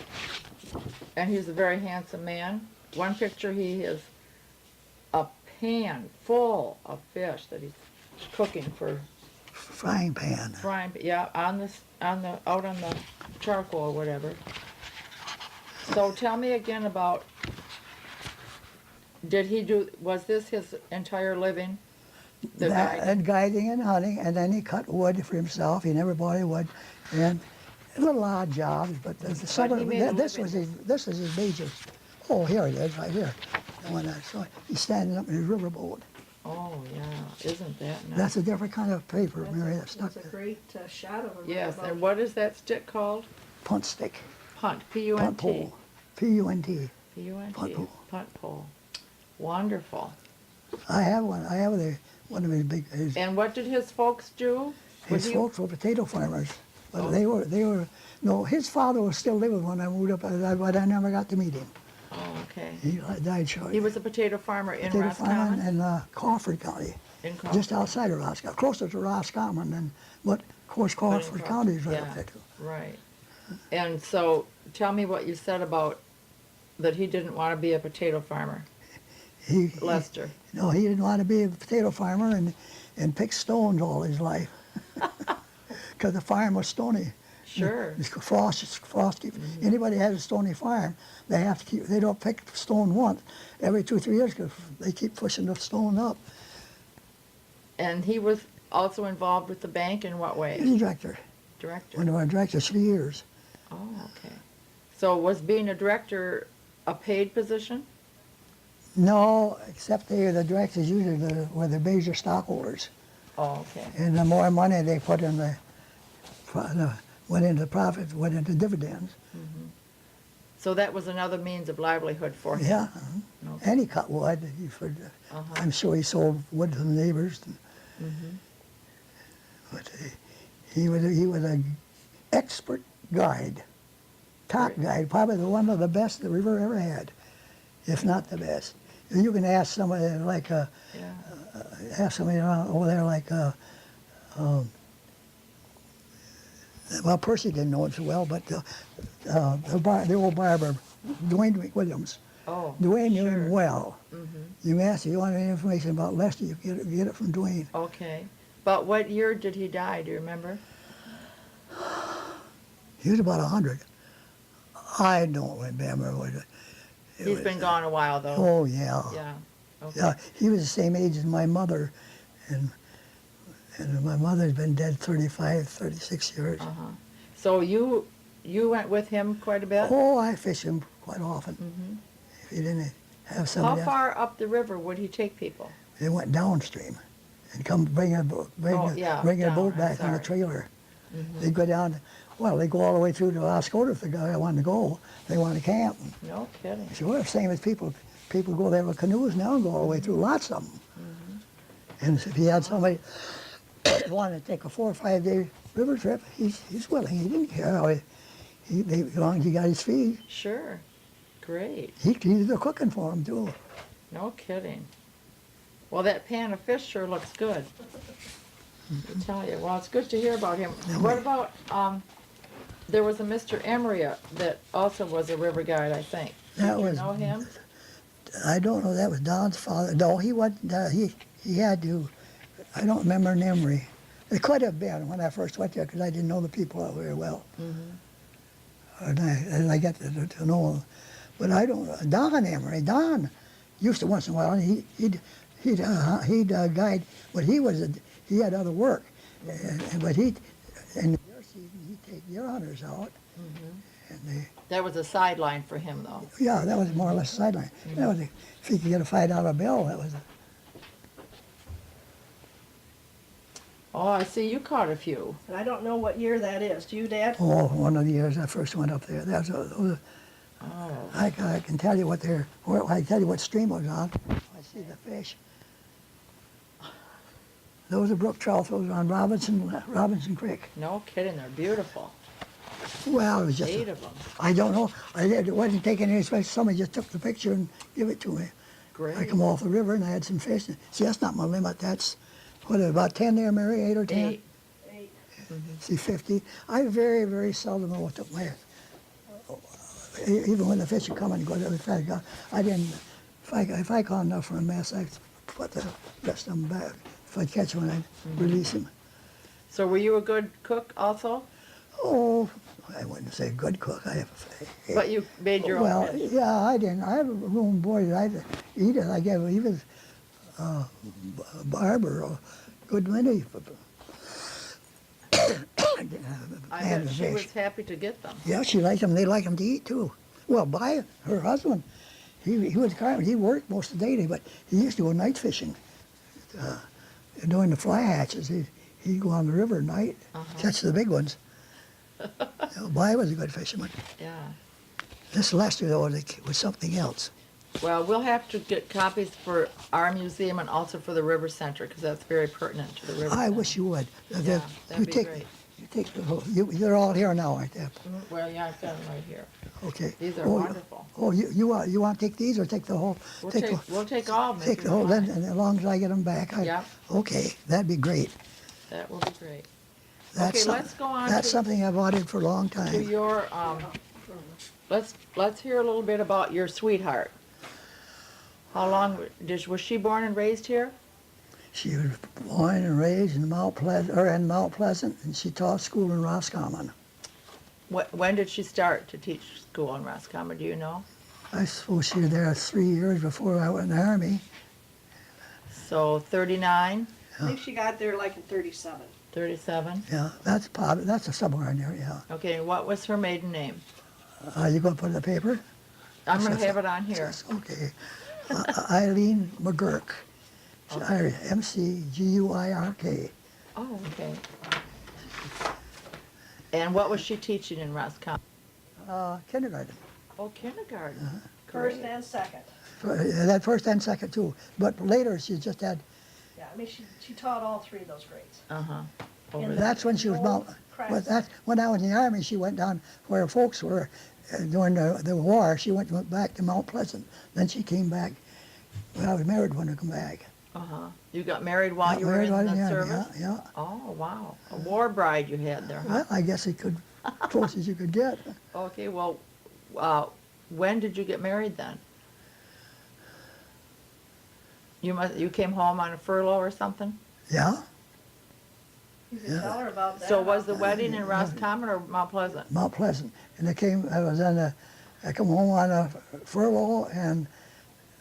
and he's a very handsome man. One picture, he has a pan full of fish that he's cooking for Frying pan. frying. Yeah, out on the charcoal or whatever. So tell me again about. Was this his entire living? The That, guide? and guiding and hunting, and then he cut wood for himself. He never bought any wood, and little odd jobs. But he made a this living. was his major. Oh, here it is, right here. The one I saw. He's standing up in his riverboat. Oh, yeah. Isn't that nice? That's a different kind of paper, Mary. That's stuck That's a there. great shot of him. Yes, and what is that stick called? Punt stick, Punt. punt P-U-N-T. pole, P-U-N-T. P-U-N-T. Punt pole. Punt pole. Wonderful. I have one. I have one of his big. And what did his folks do? His folks were potato farmers, but they were. No, his father was still living when I moved up, but I never got to meet him. Oh, okay. He died short. He was a potato farmer in potato farmer Roscommon? in Crawford County, In just outside of Roscommon, closer to Roscommon but of course Crawford County is right up yeah, there too. right. And so, tell me what you said about that he didn't want to be a potato farmer, Lester. No, he didn't want to be a potato farmer and pick stones all his life, because the farm was stony. Sure. It's frosty. Anybody has a stony farm, they have to keep. They don't pick stone once every 2 or 3 years because they keep pushing the stone up. And he was also involved with the bank in what way? He's a director. Director. When I was director 3 years. Oh, okay. So was being a director a paid position? No, except the directors usually were the major stockholders, Oh, okay. and the more money they put in went into profits, went into dividends. So that was another means of livelihood for him? Yeah, Okay. and he cut wood. I'm sure he sold wood to the neighbors. But he was an expert guide, top guide, probably one of the best the river ever had, if not the best. You can ask somebody like Yeah. ask somebody around over there like well, Percy didn't know it so well, but the old barber, Dwayne McWilliams. Oh, Dwayne knew sure. him well. You ask if you want any information about Lester, you get it from Dwayne. Okay. But what year did he die, do you remember? He was about 100. I don't remember what it He's been gone a while, though. Oh, yeah. Yeah. Okay. Yeah, he was the same age as my mother, and my mother's been dead 35, 36 years. Uh-huh. So you went with him quite a bit? Oh, I fish him quite often. If he didn't have How somebody else, far up the river would he take people? they went downstream and come bring a boat down, back on I'm the trailer. They'd go down, well, they go all the way through to Oscoda if the guy wanted to go. They wanted to camp. No kidding. Sure, same as people go there with canoes now and go all the way through, lots of them. And if he had somebody wanted to take a 4 or 5 day river trip, he's willing. He didn't care. As long as he got his feed, Sure. Great. he did the cooking for them too. No kidding. Well, that pan of fish sure looks good. I tell you. Well, it's good to hear about him. What about, there was a Mr. Emery that also was a river guide, I think. That Did you was- know him? I don't know, that was Don's father. No, he wasn't, he had to, I don't remember an Emery. It could have been when I first went there because I didn't know the people out very well. And I got to know them. But I don't, Don Emery, Don used to once in a while, he'd guide, but he had other work. But in the deer season, he'd take deer hunters out. And That was a sideline for him, though. yeah, that was more or less a sideline. That was if he could get a $5 bill, that was Oh, I see you caught a few. And I don't know what year that is. Do you, Dad? one of the years I first went up there. That was Oh. I can tell you what I can tell you what stream it was on. I see the fish. Those are brook trout. Those are on Robinson Creek. No kidding, they're beautiful. Well, it was just, 8 of them. I don't know. It wasn't taking any space. Somebody just took the picture and gave it to me. Great. I come off the river and I had some fish. See, that's not my limit. That's, about 10 there, Mary? 8 or 10? 8. 8. See, 50. I very, very seldom took my, even when the fish would come and go, I didn't, if I caught enough for a mess, I'd put the rest of them back. If I'd catch one, I'd release him. So were you a good cook also? Oh, I wouldn't say good cook. But you made your own Well, fish. yeah, I didn't. I have a room and board that I'd eat it. I gave he was barber, a good many. I bet she was happy to get them. Yeah, she liked them. They like them to eat too. Well, by her husband, he was carpenter. He worked most of the day, but he used to go night fishing. Doing the fly hatches, he'd go on the river at night, catch the big ones. By was a good fisherman. Yeah. This Lester, though, was something else. Well, we'll have to get copies for our museum and also for the River Center because that's very pertinent to the River I Center. wish you would. Yeah, that'd be great. You take the whole, you're all here now, aren't you? Well, yeah, I've got them right here. Okay. These are wonderful. Oh, you want to take these or take the whole? We'll take all of them. Take if the you whole, want. then, as long as I get them back. Yeah. Okay, that'd be great. That will be great. That's Okay, let's go on That's to- something I've wanted for a long To time. your, let's hear a little bit about your sweetheart. How long, was she born and raised here? She was born and raised in Mount Pleasant, and she taught school in Roscommon. When did she start to teach school in Roscommon, do you know? I suppose she was there 3 years before I went in the Army. So 39, I think she got there like in 37. 37? Yeah, that's somewhere in there, yeah. Okay, and what was her maiden name? You going to put it in the paper? I'm going to have it on here. Okay. Eileen McGurk. M-C-G-U-I-R-K. Oh, okay. And what was she teaching in Roscommon? Kindergarten. Oh, kindergarten. First Great. and second. That first and second too. But later she just had, Yeah, I mean, she taught all 3 of those grades. Uh-huh. In Over the- there. that's when she was Mount, Crafts. when I was in the Army, she went down where folks were during the war. She went back to Mount Pleasant. Then she came back. Well, I was married when I come back. Uh-huh. You got married while Got you were married in while the in the Army, service? Yeah. Oh, wow. A war bride you had there, huh? Well, I guess it could, close as you could get. Okay, well, when did you get married then? You came home on a furlough or something? Yeah, You can tell her about that. So was the wedding in Roscommon or Mount Pleasant? Mount Pleasant. And I come home on a furlough and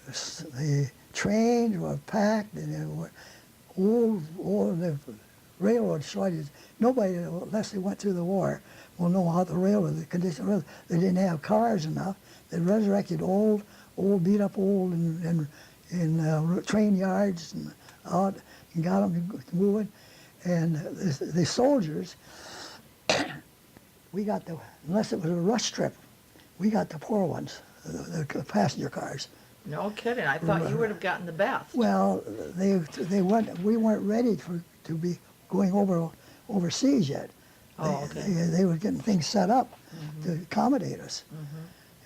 the trains were packed and they were the railroad shortage. Nobody, unless they went through the war, will know how the condition was. They didn't have cars enough. They resurrected old beat up in train yards and out and got them moving. And the soldiers, we got unless it was a rush trip, we got the poor ones, the passenger cars. No kidding. I thought you would have gotten the best. Well, we weren't ready to be going overseas yet. Oh, okay. They were getting things set up to accommodate us.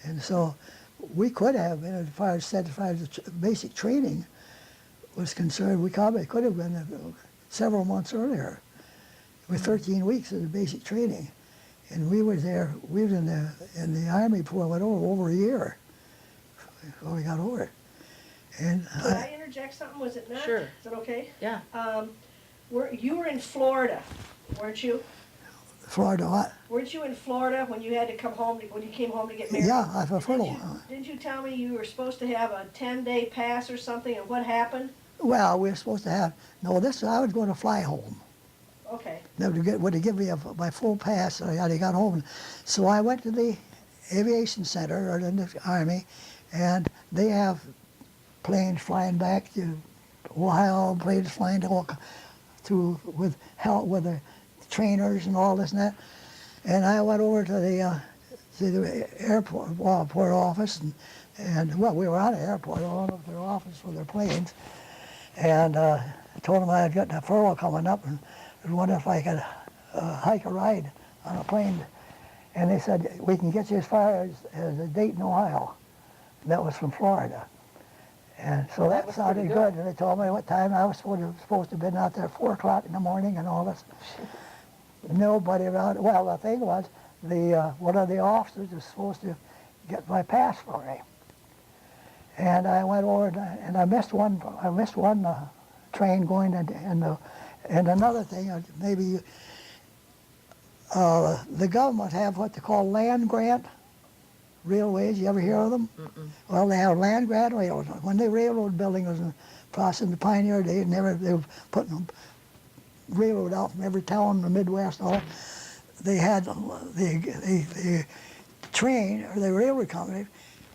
And so we could have, as far as the basic training was concerned, we probably could have been several months earlier with 13 weeks of the basic training. And we were there, we was in the Army before I went over a year before we got over. And Could I interject something? Was it not? Sure. Is that okay? Yeah. You were in Florida, weren't you? Florida, what? Weren't you in Florida when you had to come home, when you came home to get married? Yeah, I furloughed. Didn't you tell me you were supposed to have a 10-day pass or something, and what happened? Well, we were supposed to have, no, I was going to fly home. Okay. They would give me my full pass, so I got home. So I went to the aviation center or in the Army, and they have planes flying back to Ohio, planes flying to with the trainers and all this and that. And I went over to the airport office, and well, we were at the airport, I went over to their office for their planes, and I told them I had got a furlough coming up, and I wondered if I could hike a ride on a plane. And they said, we can get you as far as Dayton, Ohio. And that was from Florida. And so that was sounded pretty good. good. And they told me what time I was supposed to have been out there, 4 o'clock in the morning and all this. Nobody around. Well, the thing was, one of the officers was supposed to get my pass for me. And I went over and I missed one train going and another thing, maybe the government have what they call land grant railways. You ever hear of them? Well, they have land grant railroads. When the railroad building was in process in the pioneer days, they were putting railroad out from every town in the Midwest. All they had the train or the railroad company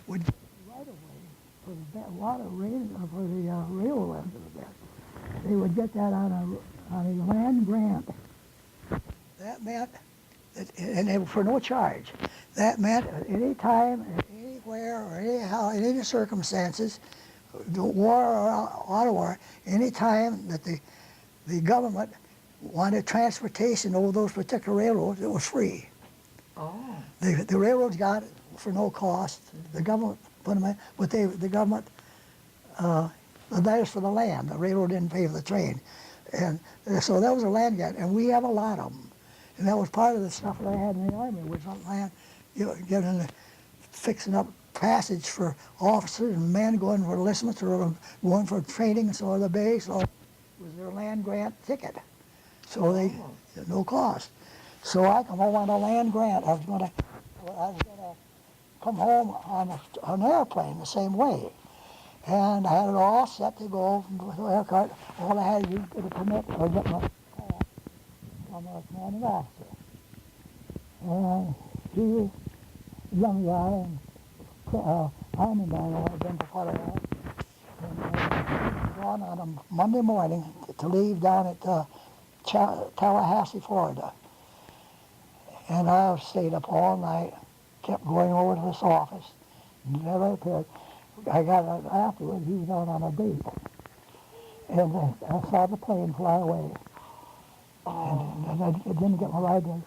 would right away for the water for the railroad. They would get that on a land grant. That meant and they were for no charge. That meant at any time, anywhere, or anyhow, in any circumstances, the war or out of war, any time that the government wanted transportation over those particular railroads, it was free. Oh. The railroads got it for no cost. The government put them in, but the government, that was for the land. The railroad didn't pay for the train. And so that was a land grant, and we have a lot of them. And that was part of the stuff that I had in the Army, was land, fixing up passage for officers and men going for enlistments or going for training and so on the base. So it was their land grant ticket. So they, no cost. So I come home on a land grant. I was gonna come home on an airplane the same way. And I had it all set to go with the aircraft. All I had to do was get a permit or get my pass from a commanding officer. And he was a young guy, and Army man, I had been for quite a while. And he was gone on a Monday morning to leave down at Tallahassee, Florida. And I stayed up all night, kept going over to this office, never appeared. I got out afterwards, he was out on a date. And I saw the plane fly away. And I didn't get my ride there.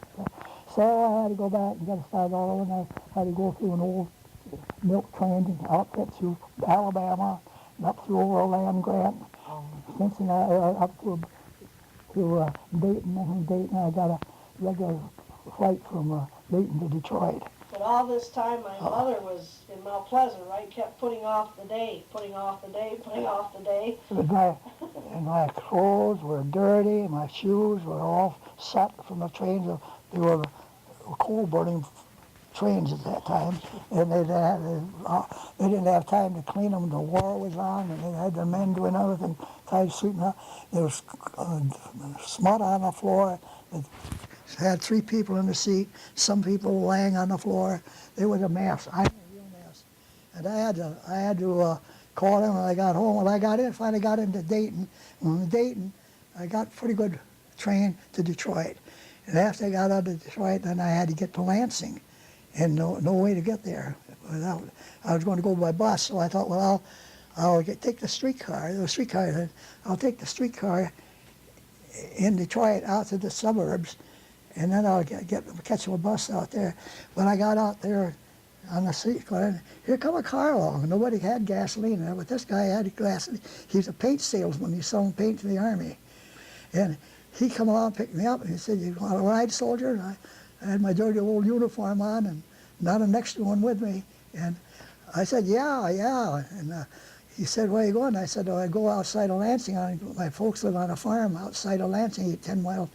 So I had to go back and get it started all over, and I had to go through an old milk train outfit through Alabama, and up through Overland Grant, Cincinnati, up to Dayton, and from Dayton I got a regular flight from Dayton to Detroit. But all this time, my mother was in Mount Pleasant, right? Kept putting off the day, putting off the day, putting off the day. And my clothes were dirty, my shoes were all sucked from the trains. They were coal-burning trains at that time, and they didn't have time to clean them. The war was on, and they had the men doing everything, tried to sweep them up. There was smut on the floor. It had 3 people in the seat, some people laying on the floor. It was a mess. I was a real mess. And I had to call them when I got home. When I finally got into Dayton. From Dayton, I got a pretty good train to Detroit. And after I got out of Detroit, then I had to get to Lansing, and no way to get there. I was going to go by bus, so I thought, well, I'll take the streetcar. I'll take the streetcar in Detroit out to the suburbs, and then I'll catch a bus out there. When I got out there on the street corner, here come a car along. Nobody had gasoline in it, but this guy had gasoline. He's a paint salesman. He's selling paint to the Army. And he come along, picked me up, and he said, "You want to ride, soldier?" And I had my dirty old uniform on, and not an extra one with me. And I said, yeah. And he said, "Where are you going?" I said, "Oh, I go outside of Lansing. My folks live on a farm outside of Lansing, 10 miles."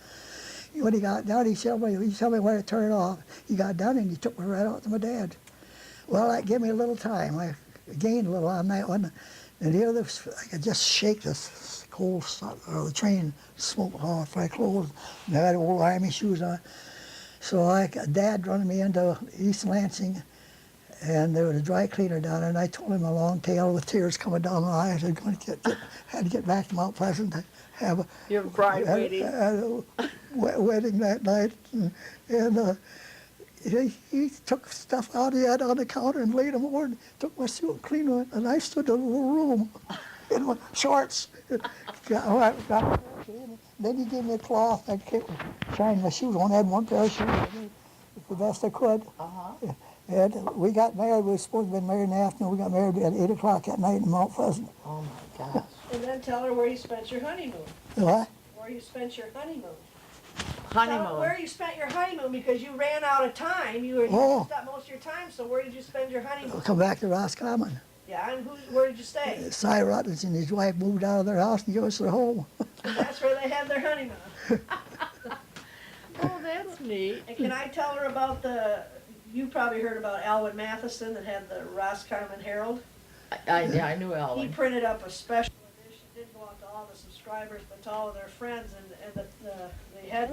When he got down, he told me where to turn off. He got down and he took me right out to my dad. Well, that gave me a little time. I gained a little on that one. And here, I could just shake this coal or the train smoke off my clothes. And I had old Army shoes on. So Dad running me into East Lansing, and there was a dry cleaner down there, and I told him a long tale with tears coming down my eyes. I had to get back to Mount Pleasant to have Your bride waiting. a wedding that night. And he took stuff out he had on the counter and laid them over, and took my suit and cleaned it, and I stood in a little room in my shorts. Then he gave me a cloth. I kept shining my shoes on. I had one pair of shoes. The best I could. Uh-huh. And we got married. We were supposed to have been married in the afternoon. We got married at 8 o'clock that night in Mount Pleasant. Oh my gosh. And then tell her where you spent your honeymoon. What? Where you spent your honeymoon. Honeymoon. Tell where you spent your honeymoon, because you ran out of time. You used up most of your time, so where did you spend your honeymoon? We'll come back to Roscommon. Yeah, and where did you stay? Cy Rutledge and his wife moved out of their house and gave us their home. And that's where they had their honeymoon. Oh, that's neat. And can I tell her about you probably heard about Alwyn Matheson that had the Roscommon Herald? Yeah, I knew He Alwyn. printed up a special edition, didn't go out to all the subscribers, but to all of their friends, and they had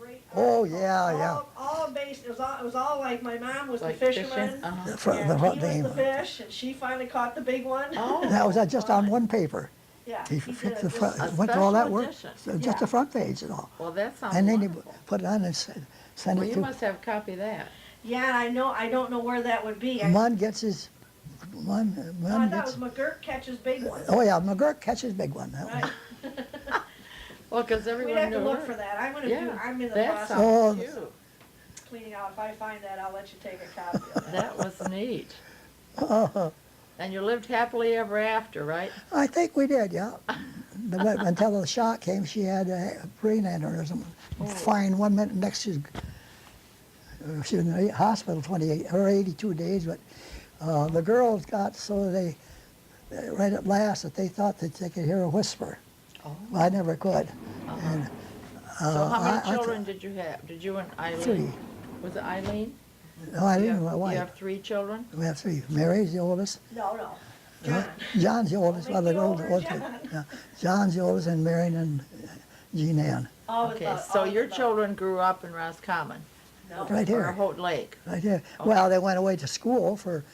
great. Oh, yeah. All based. It was all like my mom was Like the fisherman. fishing? Uh-huh. The front And he was name. the fish, and she finally caught the big one. Oh. That was just on one paper. Yeah. He did fixed it the just- front, A went through all that special work, edition. so just Yeah. the front page and all. Well, that sounds And then he wonderful. put it on and sent Well, it you to must have a copy of that. Yeah, I know. I don't know where that would be. Munn gets his, Munn I thought it gets, was McGurk catches big one. oh yeah, McGurk catches big one. That one. Right. Well, because We'd everyone have knew to look her. for that. Yeah, I'm in the that process Oh. sounds cute. of cleaning out. If I find that, I'll let you take a copy of that. That was neat. Uh, And you lived happily ever after, right? I think we did, yeah. Until the shock came, she had a brain aneurysm. Fine 1 minute, next she was in the hospital 28 or 82 days, but the girls got so they right at last that they thought that they could hear a whisper. Oh. Well, I never could. And, So how many I children did you have? Did you and Eileen? 3. Was it Eileen? No, I You didn't have, know my you wife. have 3 children? We have 3. Mary's the oldest. No. John. John's the oldest. Make Well, the me girls older, oldest. John. Yeah. John's the oldest, and Marion and Jean Ann. Always Okay, thought- so always your thought- children grew up in Roscommon? No. Right Or here. Houghton Lake? Right here. Well, they went away to school for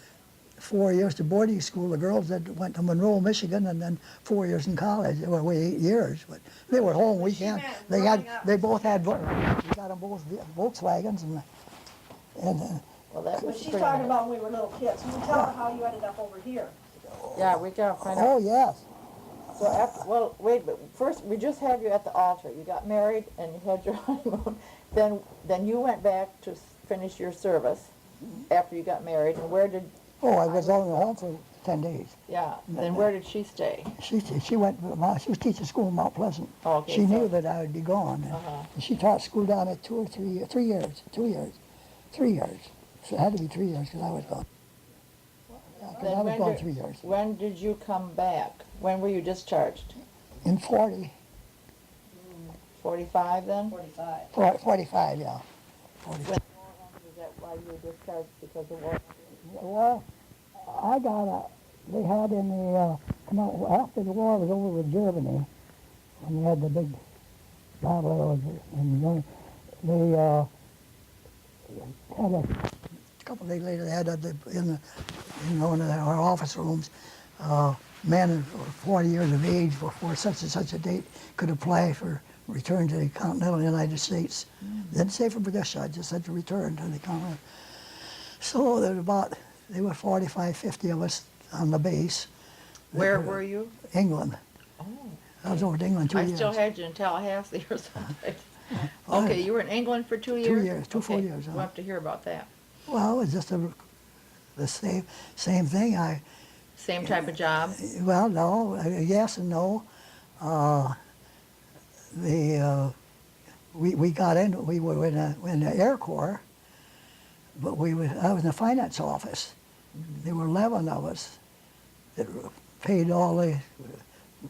4 years to boarding school. The girls that went to Monroe, Michigan, and then 4 years in college. They were away 8 years, but they were home But she weekend. meant They growing up. they both had, we got them both Volkswagens, and Well, that But was she's pretty talking nice. about when we were little kids. You can tell her how you ended up over here. Yeah, we gotta find out. oh yes, So after, well, wait, but first, we just had you at the altar. You got married and you had your honeymoon. Then you went back to finish your service after you got married. And where did, oh I was only home for 10 days. yeah, then where did she stay? She went, she was teaching school in Mount Pleasant. Oh, okay, She so- knew that I would be gone. Uh-huh. And she taught school down at 2 or 3 years, 2 years, 3 years. So it had to be 3 years because I was gone. Yeah, 'cause I was gone 3 years. When did you come back? When were you discharged? In 40, 45 then? 45. 45, yeah. 40. Is that why you were discharged, because of war? Well, I got they had in the, after the war was over with Germany, and they had the big battle, and they had a couple of days later, they had in one of our office rooms, men of 40 years of age before such and such a date could apply for return to the continental United States. Didn't say for discharge, just said to return to the continent. So there was they were 45, 50 of us on the base. Where were you? England. Oh, I was over to England 2 I years. still had you in Tallahassee or something. Okay, you were in England for 2 years? 2 years, two full Okay, years. We'll have to hear about that. Well, it was just the same thing. Same type of job? Well, no, yes and no. We got in. We were in the Air Corps, but I was in the finance office. There were 11 of us that paid all the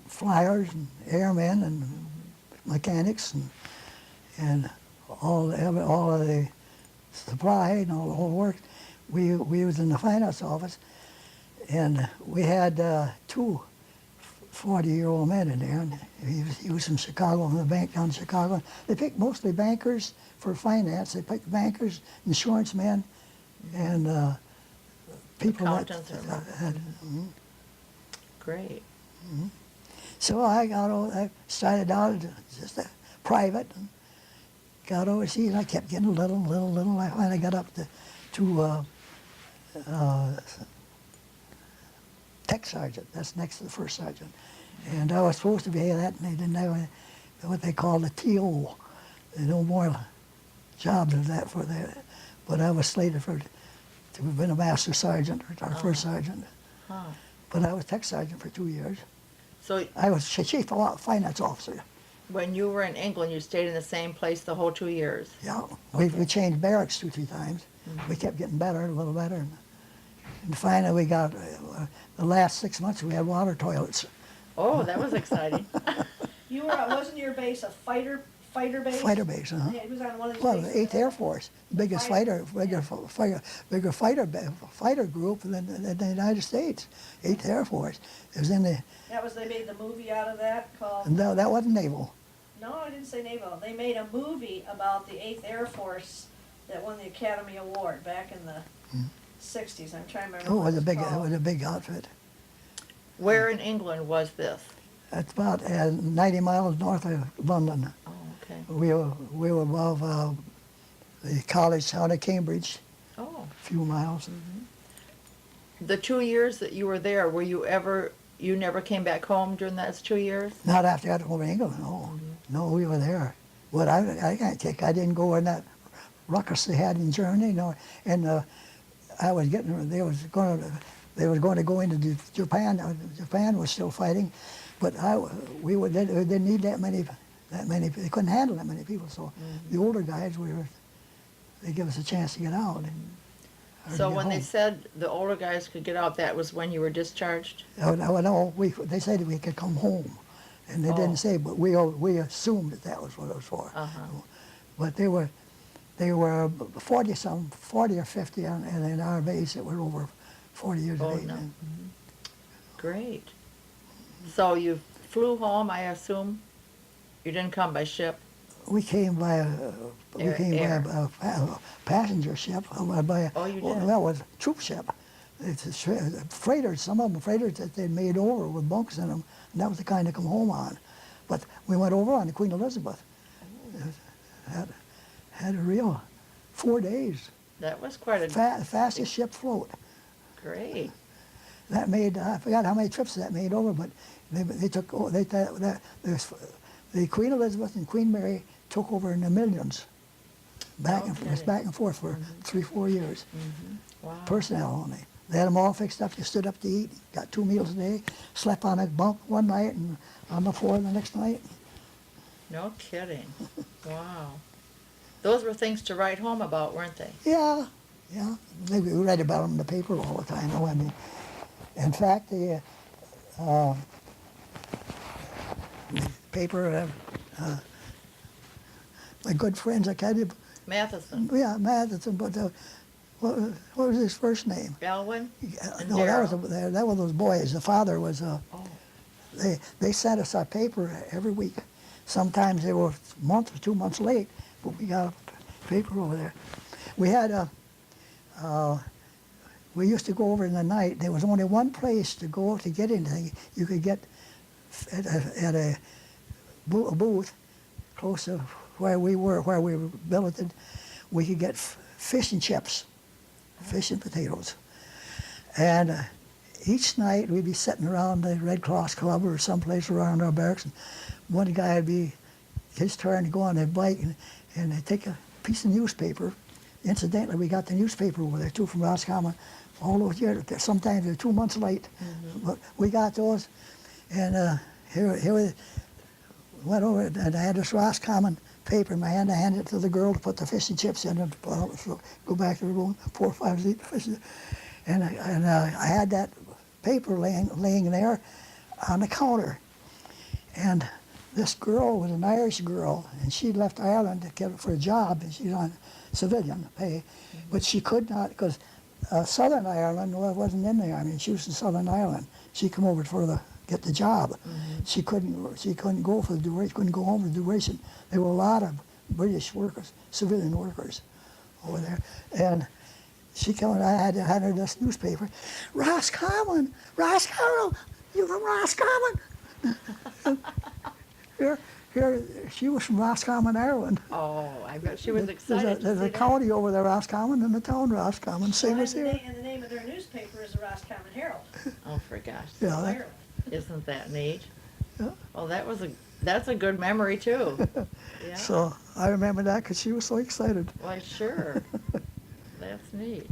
flyers and airmen and mechanics and all of the supply and all the work. We was in the finance office, and we had two 40-year-old men in there, and he was from Chicago, from the bank down in Chicago. They picked mostly bankers for finance. They picked bankers, insurance men, and people Accountants that or- had. Great. So I started out as just a private, and got overseas. I kept getting little. I finally got up to tech sergeant. That's next to the first sergeant. And I was supposed to be that, and they didn't have what they call the TO. There's no more jobs of that for that. But I was slated to have been a master sergeant or first sergeant. Huh. But I was tech sergeant for 2 years. So I was chief finance officer. when you were in England, you stayed in the same place the whole 2 years? Yeah, we changed barracks 2-3 times. We kept getting better, a little better. And finally we got, the last 6 months we had water toilets. Oh, that was exciting. You were, wasn't your base a fighter base? Fighter base, uh-huh. Yeah, it was on one of these Well, bases. the 8th Air Force, biggest Fighter- bigger fighter group than the United States. 8th Air Force. It was in the, They made the movie out of that called, no, that wasn't naval. no, I didn't say naval. They made a movie about the 8th Air Force that won the Academy Award back in the 60s. I'm trying to remember Oh, what it it's was called. a big outfit. Where in England was this? It's about 90 miles north of London. Oh, okay. We were above the college town of Cambridge, Oh, a few miles. the 2 years that you were there, you never came back home during those 2 years? Not after I got over to England, no. No, we were there. But I can't take, I didn't go in that ruckus they had in Germany, no. And I was getting, they was going to go into Japan. Japan was still fighting, but they didn't need that many, they couldn't handle that many people. So the older guys, they give us a chance to get out. or So get when they home. said the older guys could get out, that was when you were discharged? No, they said we could come home, and they Oh. didn't say, but we assumed that was what it was for. Uh-huh. But they were 40 or 50 in our base that were over 40 years Oh, of age. no. Great. So you flew home, I assume? You didn't come by ship? We came by Air. a passenger ship. Oh, you did? Well, it was a troop ship. It's freighters, some of them freighters that they'd made over with bunks in them, and that was the kind to come home on. But we went over on the Queen Elizabeth. Had a real 4 days. That was quite a Fastest ship float. great. That made, I forgot how many trips that made over, but the Queen Elizabeth and Queen Mary took over in the millions. Okay. Back and forth for 3-4 years. Wow. Personnel only. They had them all fixed up. You stood up to eat, got 2 meals a day, slept on a bunk one night and on the floor the next night. No kidding. Wow. Those were things to write home about, weren't they? Yeah. We read about them in the paper all the time. I mean, in fact, the paper, my good friends, I kind of, Matheson, yeah, Matheson, but what was his first name? Elwin, and No, that was those boys. The father was, Oh, they sent us our paper every week. Sometimes they were a month or 2 months late, but we got a paper over there. We had we used to go over in the night. There was only one place to go to get anything. You could get at a booth close to where we were billeted. We could get fish and chips, fish and potatoes. And each night we'd be sitting around the Red Cross Club or someplace around our barracks, and one guy would be his turn to go on a bike, and they take a piece of newspaper. Incidentally, we got the newspaper over there too from Roscommon all those years. Sometimes they're 2 months late, but we got those. And here we went over, and I had this Roscommon paper in my hand. I handed it to the girl to put the fish and chips in, and go back to the room, 4 or 5 eat the fish. And I had that paper laying there on the counter. And this girl was an Irish girl, and she left Ireland to get for a job, and she's on civilian pay, but she could not, because Southern Ireland wasn't in the army. She was in Southern Ireland. She come over for get the job. She couldn't go for the duration. Couldn't go home for the duration. There were a lot of British workers, civilian workers, over there, and she came. And I had her this newspaper, Roscommon, you from Roscommon? Here, she was from Roscommon, Ireland. Oh, I bet she was excited There's a county over there, Roscommon, and the town Roscommon, same as here. And the name of their newspaper is the Roscommon Herald. Oh, for gosh. Yeah, Ireland. Isn't that neat? Yeah. Well, that's a good memory too. Yeah. So I remember that because she was so excited. Why, sure. That's neat.